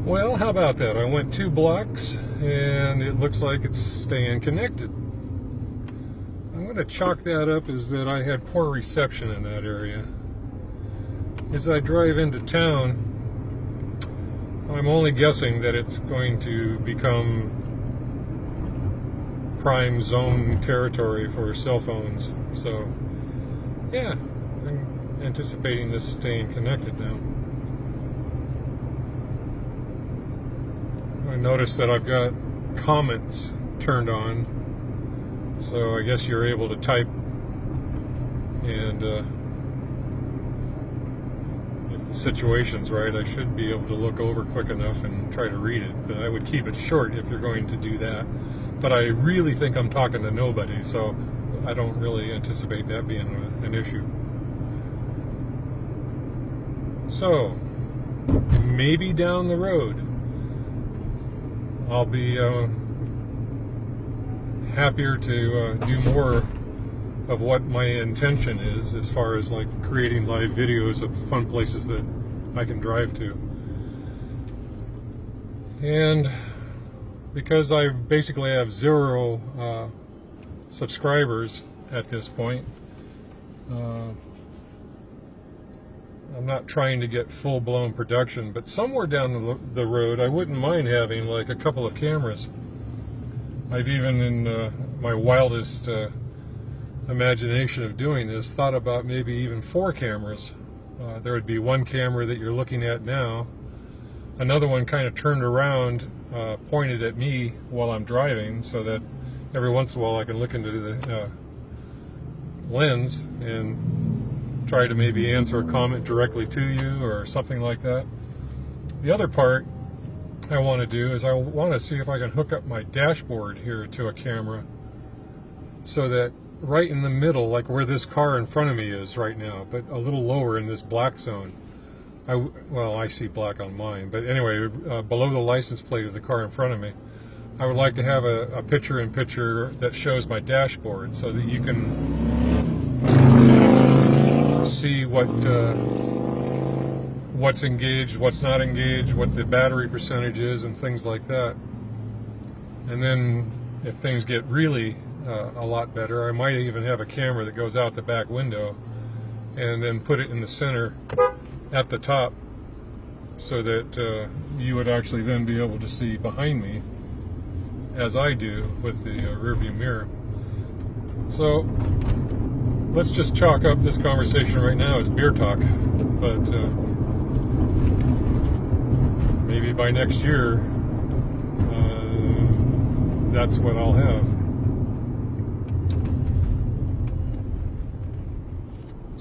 Well, how about that? I went 2 blocks and it looks like it's staying connected. I'm going to chalk that up as that I had poor reception in that area. As I drive into town, I'm only guessing that it's going to become prime zone territory for cell phones. So, yeah, I'm anticipating this staying connected now. I notice that I've got comments turned on, so I guess you're able to type, and if the situation's right, I should be able to look over quick enough and try to read it. But I would keep it short if you're going to do that. But I really think I'm talking to nobody, so I don't really anticipate that being an issue. So, maybe down the road, I'll be happier to do more of what my intention is, as far as like creating live videos of fun places that I can drive to. And because I basically have 0 subscribers at this point, I'm not trying to get full-blown production, but somewhere down the road, I wouldn't mind having like a couple of cameras. I've even, in my wildest imagination of doing this, thought about maybe even 4 cameras. There would be one camera that you're looking at now, another one kind of turned around, pointed at me while I'm driving, so that every once in a while I can look into the lens and try to maybe answer a comment directly to you or something like that. The other part I want to do is I want to see if I can hook up my dashboard here to a camera, so that right in the middle, like where this car in front of me is right now, but a little lower in this black zone. Well, I see black on mine, but anyway, below the license plate of the car in front of me, I would like to have a picture-in-picture that shows my dashboard, so that you can see what's engaged, what's not engaged, what the battery percentage is, and things like that. And then if things get really a lot better, I might even have a camera that goes out the back window and then put it in the center at the top, so that you would actually then be able to see behind me, as I do with the rearview mirror. So let's just chalk up this conversation right now as beer talk, but maybe by next year, that's what I'll have.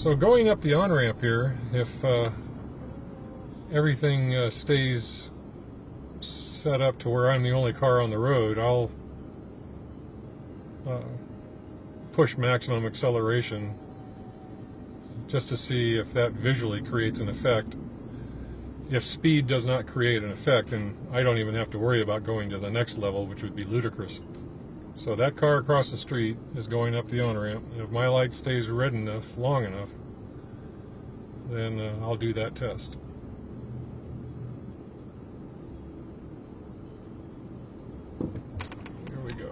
So going up the on-ramp here, if everything stays set up to where I'm the only car on the road, I'll push maximum acceleration just to see if that visually creates an effect. If speed does not create an effect, then I don't even have to worry about going to the next level, which would be ludicrous. So that car across the street is going up the on-ramp. If my light stays red enough, long enough, then I'll do that test. Here we go.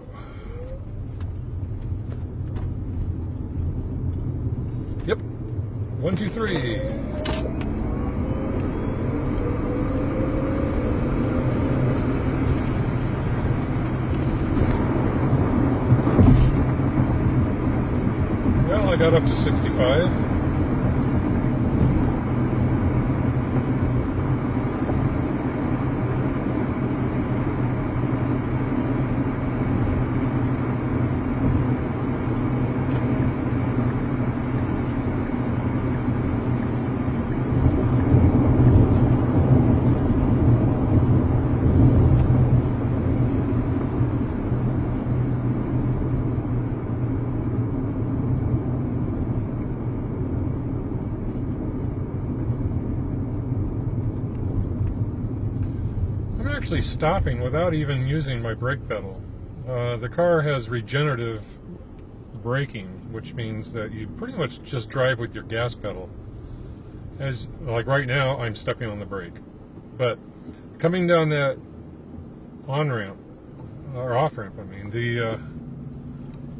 Yep. 1, 2, 3. Well, I got up to 65. Actually stopping without even using my brake pedal. The car has regenerative braking, which means that you pretty much just drive with your gas pedal. As like right now, I'm stepping on the brake, but coming down that on-ramp or off-ramp, I mean, the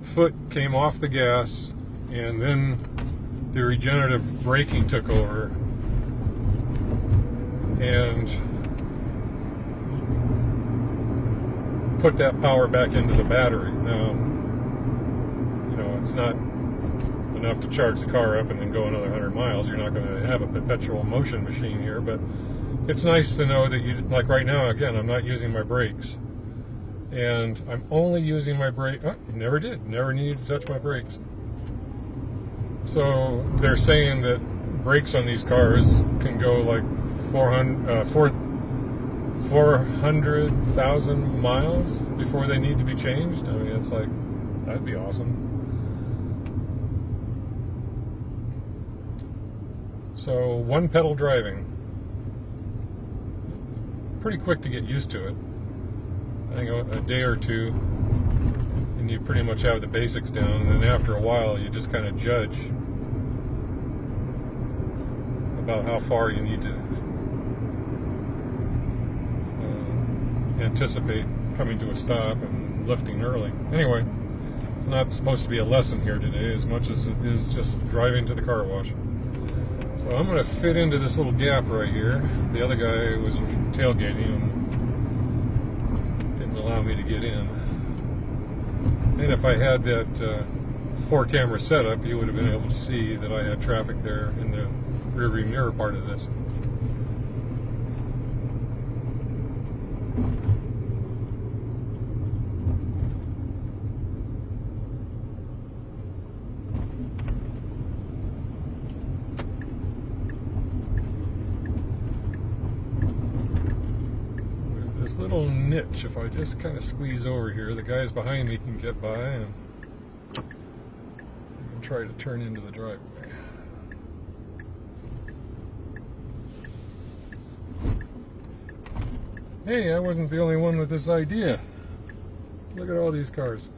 foot came off the gas, and then the regenerative braking took over, and put that power back into the battery. Now, you know, it's not enough to charge the car up and then go another 100 miles. You're not going to have a perpetual motion machine here, but it's nice to know that you, like right now, again, I'm not using my brakes. And I'm only using my brake, never needed to touch my brakes. So they're saying that brakes on these cars can go like 400,000 miles before they need to be changed. I mean, it's like, that'd be awesome. So, one pedal driving. Pretty quick to get used to it. I think a day or two, and you pretty much have the basics down, and then after a while, you just kind of judge about how far you need to anticipate coming to a stop and lifting early. Anyway, it's not supposed to be a lesson here today as much as it is just driving to the car wash. So I'm going to fit into this little gap right here. The other guy was tailgating and didn't allow me to get in. And if I had that 4-camera setup, you would have been able to see that I had traffic there in the rearview mirror part of this. This little niche, if I just kind of squeeze over here, the guys behind me can get by and try to turn into the driveway. Hey, I wasn't the only one with this idea. Look at all these cars.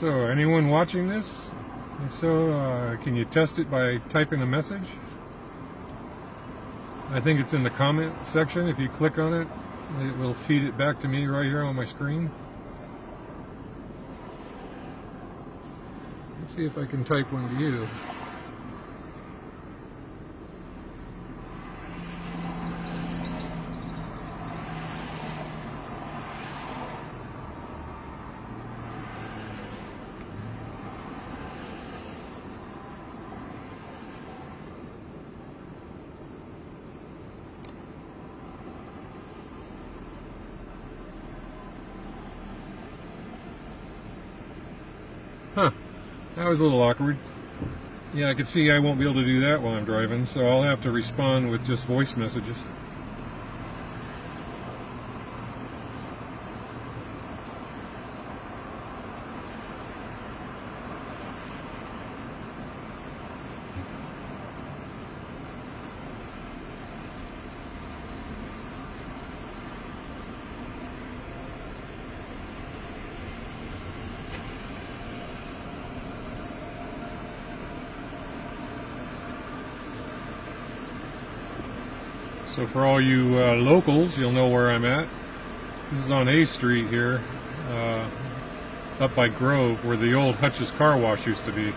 So, anyone watching this? If so, can you test it by typing a message? I think it's in the comment section. If you click on it, it will feed it back to me right here on my screen. Let's see if I can type one to you. Huh, that was a little awkward. Yeah, I can see I won't be able to do that while I'm driving, so I'll have to respond with just voice messages. So for all you locals, you'll know where I'm at. This is on A Street here, up by Grove, where the old Hutch's Car Wash used to be.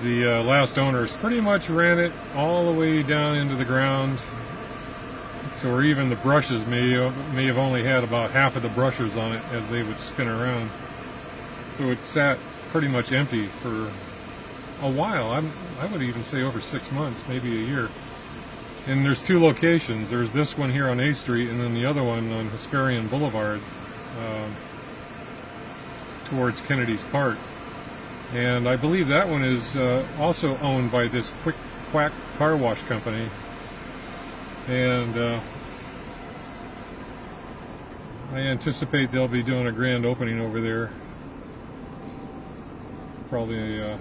The last owners pretty much ran it all the way down into the ground, to where even the brushes may have only had about half of the brushes on it as they would spin around. So it sat pretty much empty for a while. I would even say over 6 months, maybe a year. And there's two locations. There's this one here on A Street, and then the other one on Hesperian Boulevard, towards Kennedy's Park. And I believe that one is also owned by this Quick Quack car wash company. And I anticipate they'll be doing a grand opening over there, probably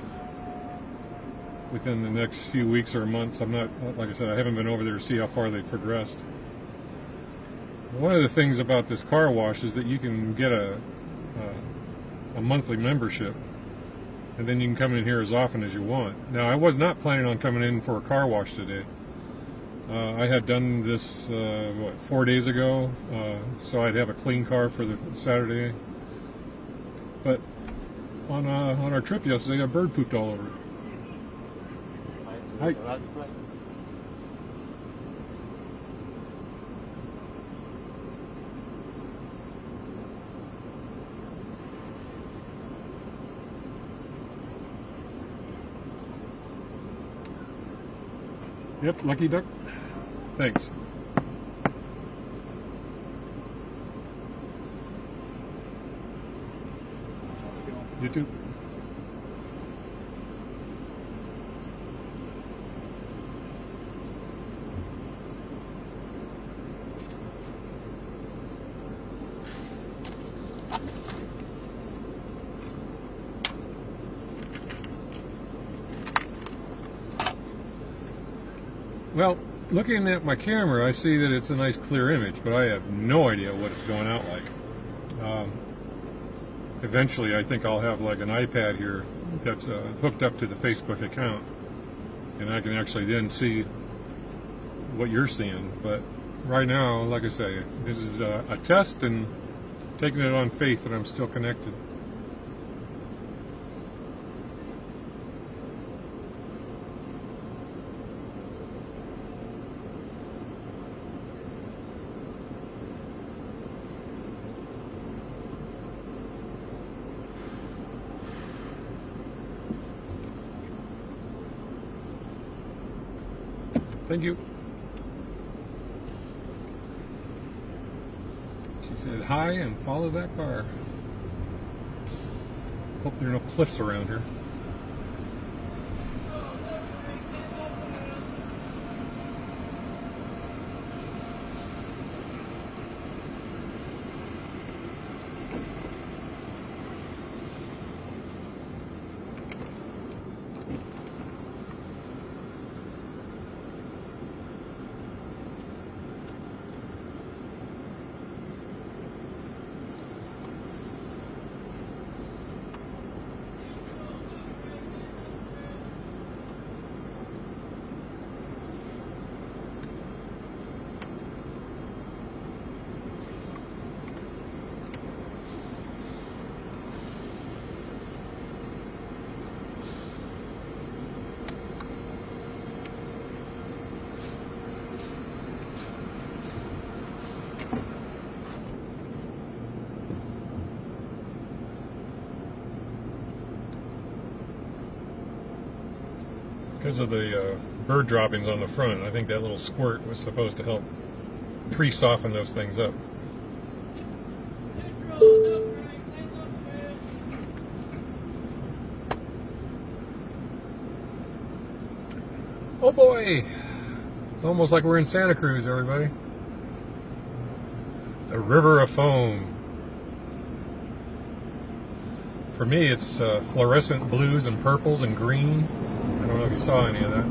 within the next few weeks or months. I'm not, like I said, I haven't been over there to see how far they've progressed. One of the things about this car wash is that you can get a monthly membership, and then you can come in here as often as you want. Now, I was not planning on coming in for a car wash today. I had done this 4 days ago, so I'd have a clean car for the Saturday. But on our trip yesterday, a bird pooped all over it. Hi. Yep, lucky duck. Thanks. You too. Well, looking at my camera, I see that it's a nice clear image, but I have no idea what it's going out like. Eventually, I think I'll have like an iPad here that's hooked up to the Facebook account, and I can actually then see what you're seeing. But right now, like I say, this is a test, and taking it on faith that I'm still connected. Thank you. She said hi and follow that car. Hope there are no cliffs around here. because of the bird droppings on the front. I think that little squirt was supposed to help pre-soften those things up. Oh boy! It's almost like we're in Santa Cruz, everybody. The river of foam. For me, it's fluorescent blues and purples and green. I don't know if you saw any of that.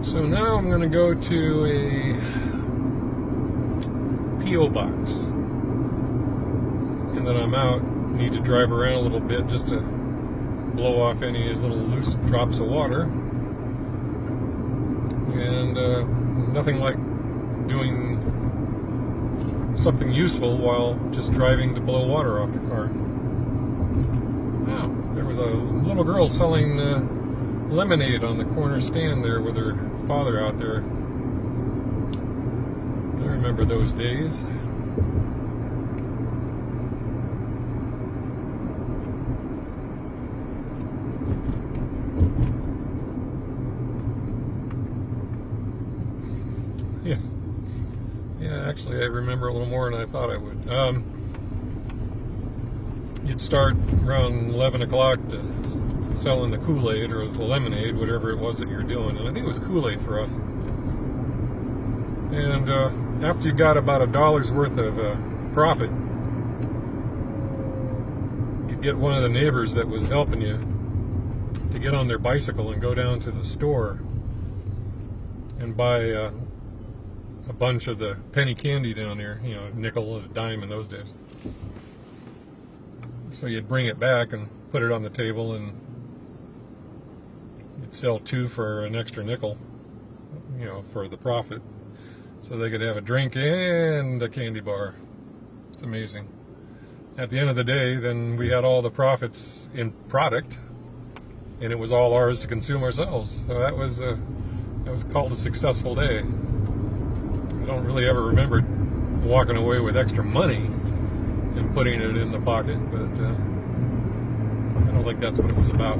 So now I'm going to go to a P.O. box. And then I'm out. Need to drive around a little bit just to blow off any little loose drops of water. And nothing like doing something useful while just driving to blow water off the car. Wow, there was a little girl selling lemonade on the corner stand there with her father out there. I remember those days. Yeah. Yeah, actually, I remember a little more than I thought I would. You'd start around 11 o'clock to selling the Kool-Aid or the lemonade, whatever it was that you're doing. And I think it was Kool-Aid for us. And after you got about $1 worth of profit, you'd get one of the neighbors that was helping you to get on their bicycle and go down to the store and buy a bunch of the penny candy down there, you know, nickel and a dime in those days. So you'd bring it back and put it on the table, and you'd sell 2 for an extra nickel, you know, for the profit. So they could have a drink and a candy bar. It's amazing. At the end of the day, then we had all the profits in product, and it was all ours to consume ourselves. So that was called a successful day. I don't really ever remember walking away with extra money and putting it in the pocket, but I don't think that's what it was about.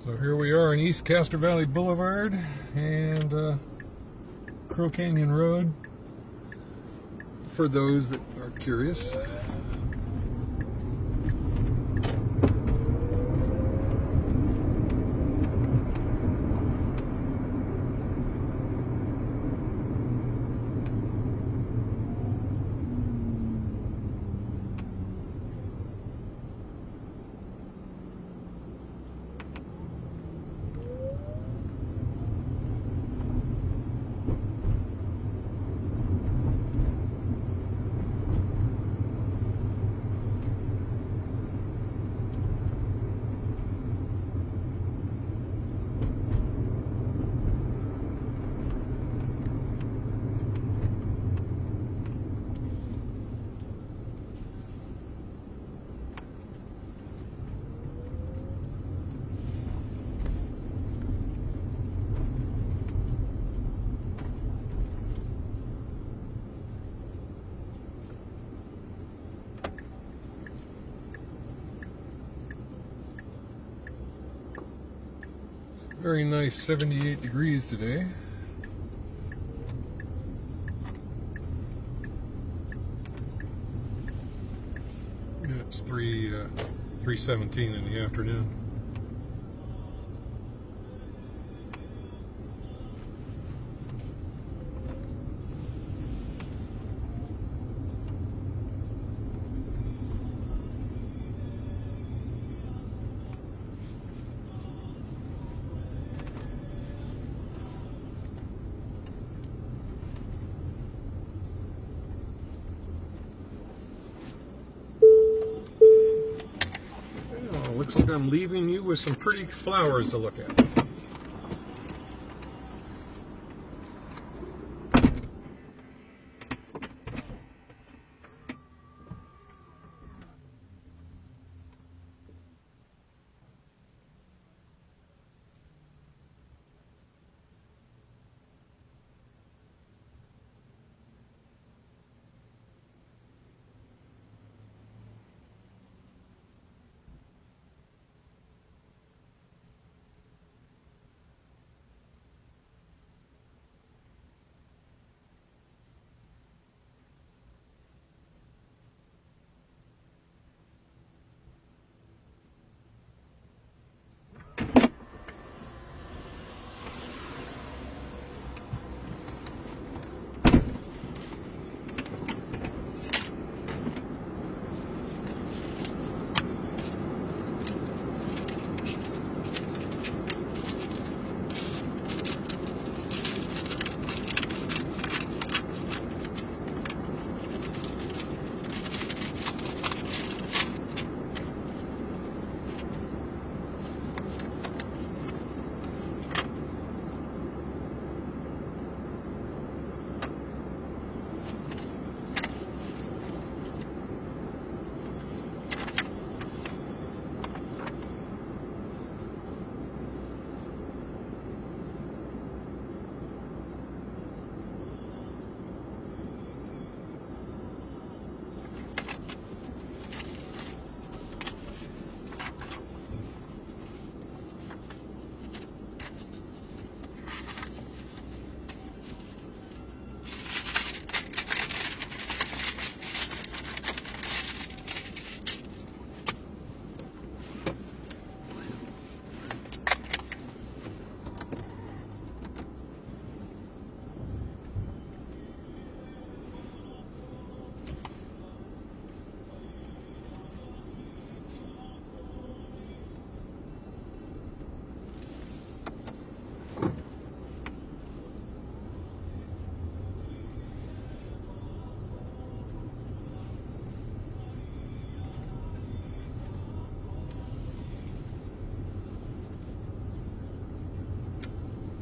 So here we are on East Castro Valley Boulevard and Crow Canyon Road, for those that are curious. Very nice 78 degrees today. Yeah, it's 3:17 in the afternoon. Looks like I'm leaving you with some pretty flowers to look at.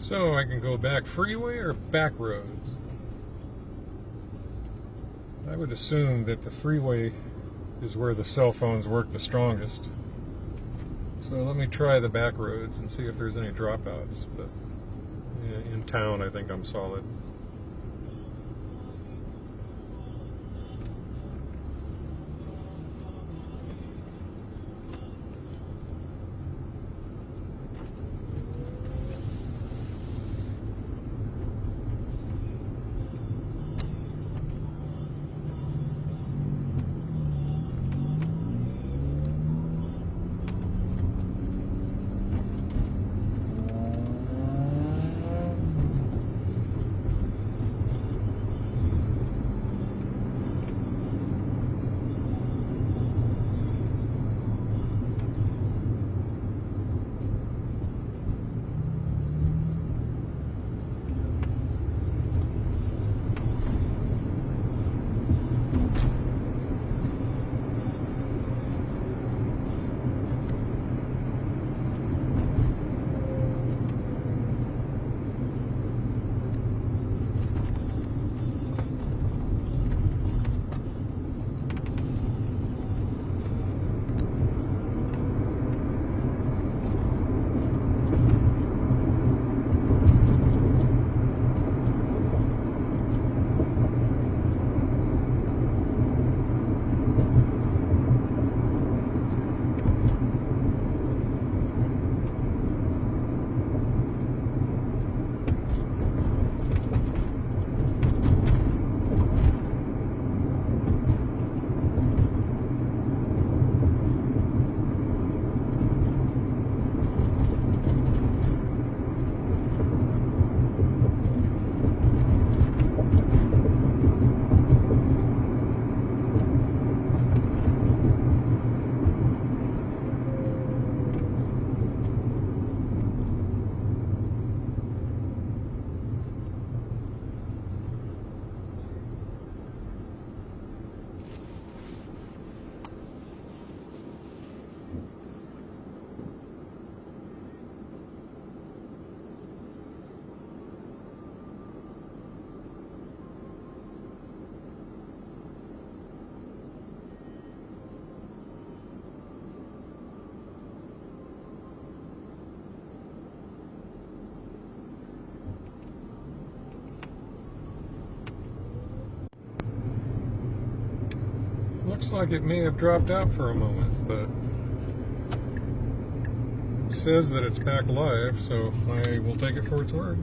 So I can go back freeway or back roads. I would assume that the freeway is where the cell phones work the strongest. So let me try the back roads and see if there's any dropouts. But in town, I think I'm solid. Looks like it may have dropped out for a moment, but it says that it's back live, so I will take it for its word.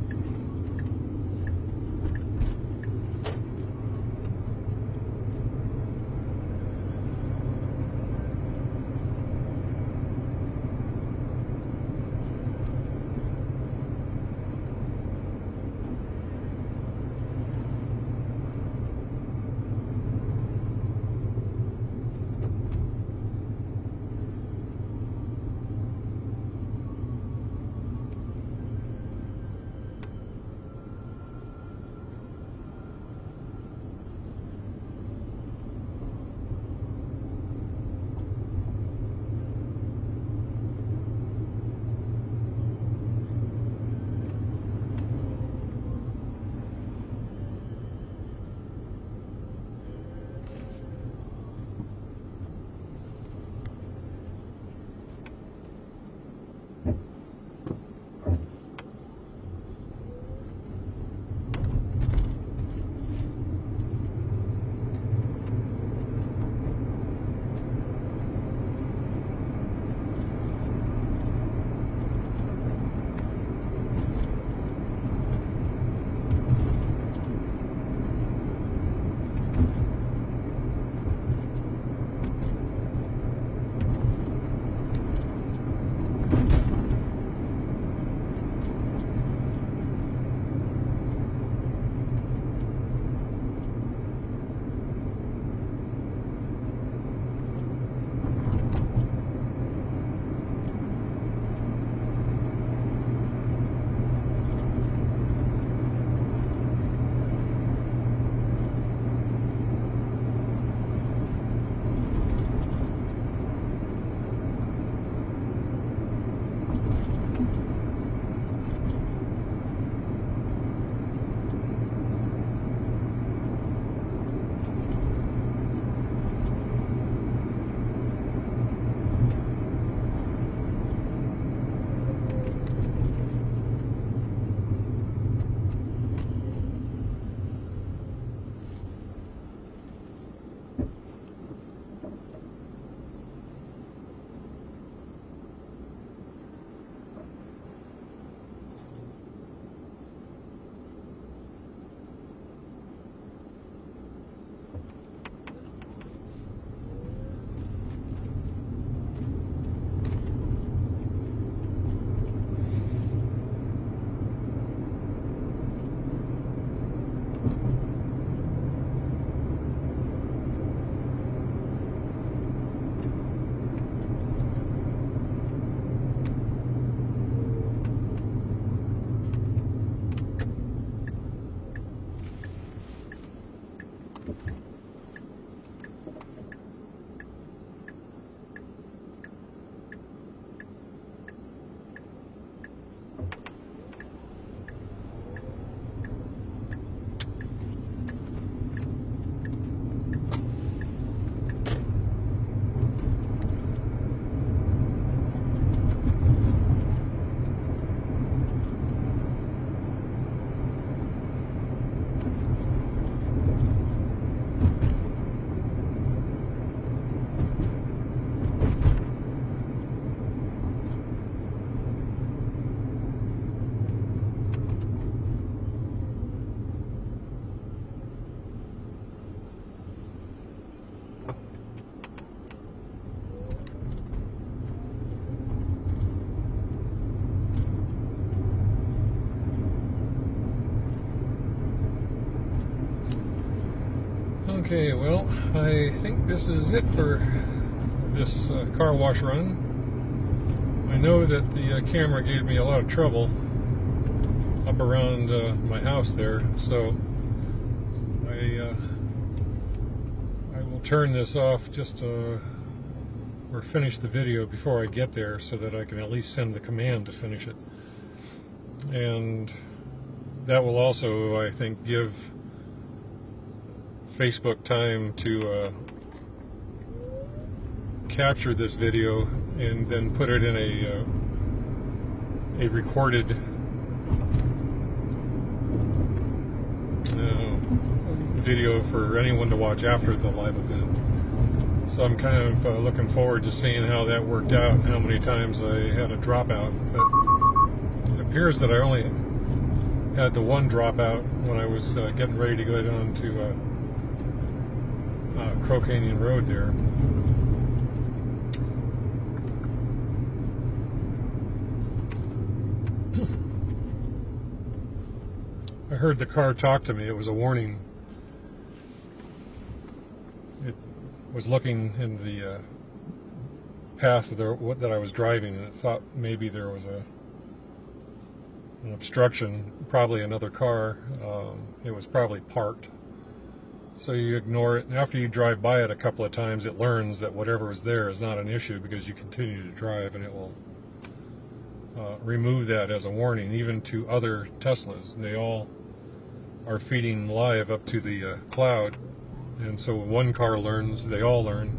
Okay, well, I think this is it for this car wash run. I know that the camera gave me a lot of trouble up around my house there, so I will turn this off just or finish the video before I get there so that I can at least send the command to finish it. And that will also, I think, give Facebook time to capture this video and then put it in a recorded video for anyone to watch after the live event. So I'm kind of looking forward to seeing how that worked out and how many times I had a dropout. But it appears that I only had the one dropout when I was getting ready to go down to Crow Canyon Road there. I heard the car talk to me. It was a warning. It was looking in the path that I was driving, and it thought maybe there was an obstruction, probably another car. It was probably parked. So you ignore it, and after you drive by it a couple of times, it learns that whatever is there is not an issue because you continue to drive, and it will remove that as a warning, even to other Teslas. They all are feeding live up to the cloud, and so when one car learns, they all learn.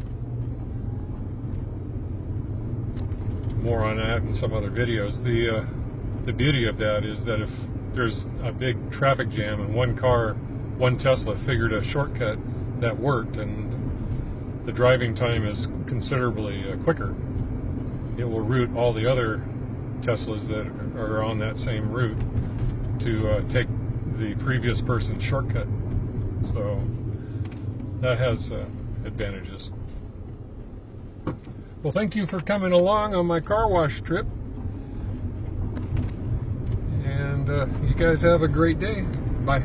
More on that in some other videos. The beauty of that is that if there's a big traffic jam and one Tesla figured a shortcut that worked, and the driving time is considerably quicker, it will route all the other Teslas that are on that same route to take the previous person's shortcut. So that has advantages. Well, thank you for coming along on my car wash trip, and you guys have a great day. Bye.